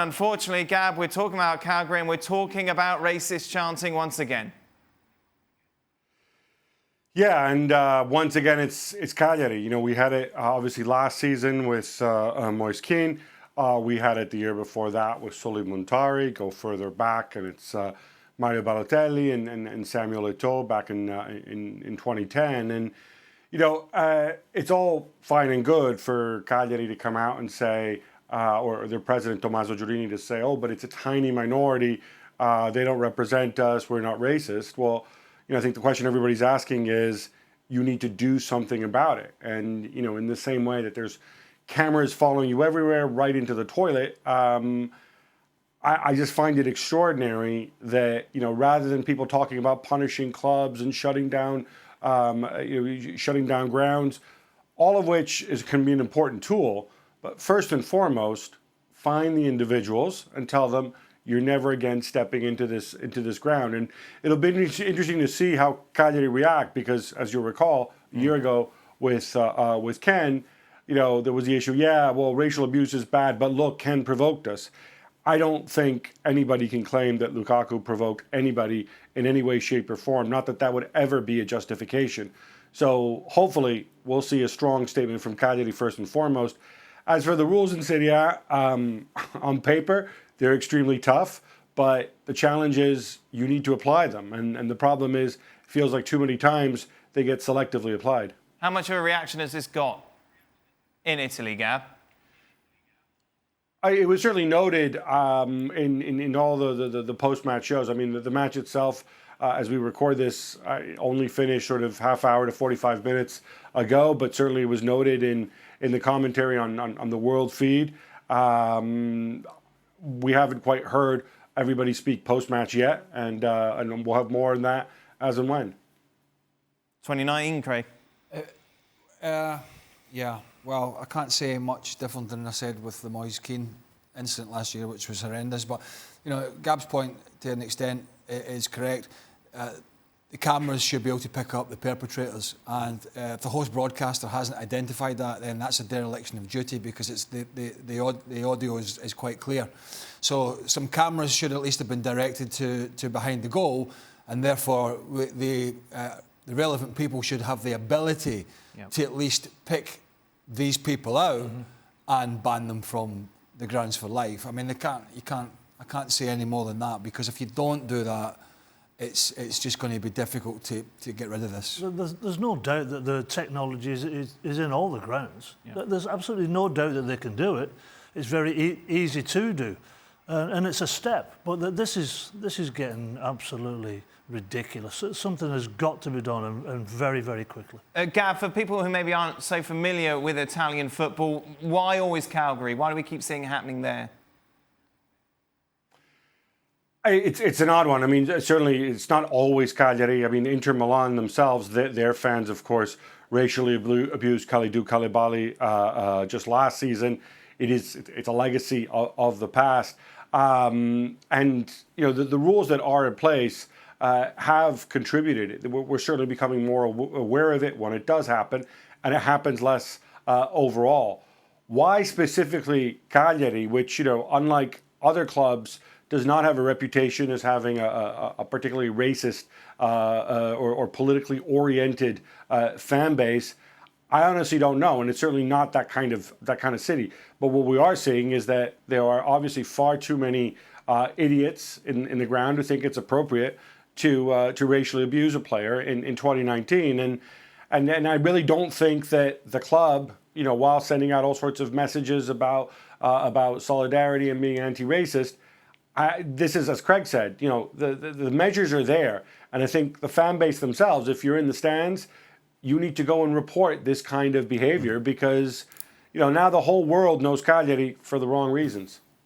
Unfortunately, Gab, we're talking about Calgary and we're talking about racist chanting once again. Yeah, and once again, it's Cagliari. You know, we had it obviously last season with Moise Kean. We had it the year before that with Soli Montari. Go further back, and it's Mario Balotelli and Samuel Eto'o back in 2010. And you know, it's all fine and good for Cagliari to come out and say, or their president Tommaso Giurini to say, "Oh, but it's a tiny minority. They don't represent us. We're not racist." Well, you know, I think the question everybody's asking is, you need to do something about it. And, you know, in the same way that there's cameras following you everywhere, right into the toilet, I just find it extraordinary that, you know, rather than people talking about punishing clubs and shutting down grounds, all of which can be an important tool, but first and foremost, find the individuals and tell them, you're never again stepping into this ground. And it'll be interesting to see how Cagliari react, because as you'll recall, a year ago with Ken, you know, there was the issue, yeah, well, racial abuse is bad, but look, Ken provoked us. I don't think anybody can claim that Lukaku provoked anybody in any way, shape, or form. Not that that would ever be a justification. So hopefully we'll see a strong statement from Cagliari first and foremost. As for the rules in Serie A, on paper, they're extremely tough, but the challenge is you need to apply them. And the problem is, it feels like too many times they get selectively applied. How much of a reaction has this got in Italy, Gab? It was certainly noted in all the post-match shows. I mean, the match itself, as we record this, only finished sort of half hour to 45 minutes ago, but certainly it was noted in the commentary on the world feed. We haven't quite heard everybody speak post-match yet, and we'll have more on that as and when. 2019, Craig. Yeah, well, I can't say much different than I said with the Moise Kean incident last year, which was horrendous. But, you know, Gab's point, to an extent, is correct. The cameras should be able to pick up the perpetrators, and if the host broadcaster hasn't identified that, then that's a dereliction of duty, because it's the audio is quite clear. So some cameras should at least have been directed to behind the goal, and therefore the relevant people should have the ability to at least pick these people out and ban them from the grounds for life. I mean, I can't say any more than that, because if you don't do that, it's just going to be difficult to get rid of this. There's no doubt that the technology is in all the grounds. Yeah. There's absolutely no doubt that they can do it. It's very easy to do, and it's a step. But this is getting absolutely ridiculous. Something has got to be done, and very, very quickly. Gab, for people who maybe aren't so familiar with Italian football, why always Calgary? Why do we keep seeing it happening there? It's an odd one. I mean, certainly it's not always Cagliari. I mean, Inter Milan themselves, their fans, of course, racially abused Kalidou Koulibaly just last season. It's a legacy of the past. And, you know, the rules that are in place have contributed. We're certainly becoming more aware of it when it does happen, and it happens less overall. Why specifically Cagliari, which, you know, unlike other clubs, does not have a reputation as having a particularly racist or politically oriented fan base? I honestly don't know, and it's certainly not that kind of city. But what we are seeing is that there are obviously far too many idiots in the ground who think it's appropriate to racially abuse a player in 2019, and I really don't think that the club, you know, while sending out all sorts of messages about solidarity and being anti-racist, this is, as Craig said, you know, the measures are there, and I think the fan base themselves, if you're in the stands, you need to go and report this kind of behavior, because, you know, now the whole world knows Cagliari for the wrong reasons.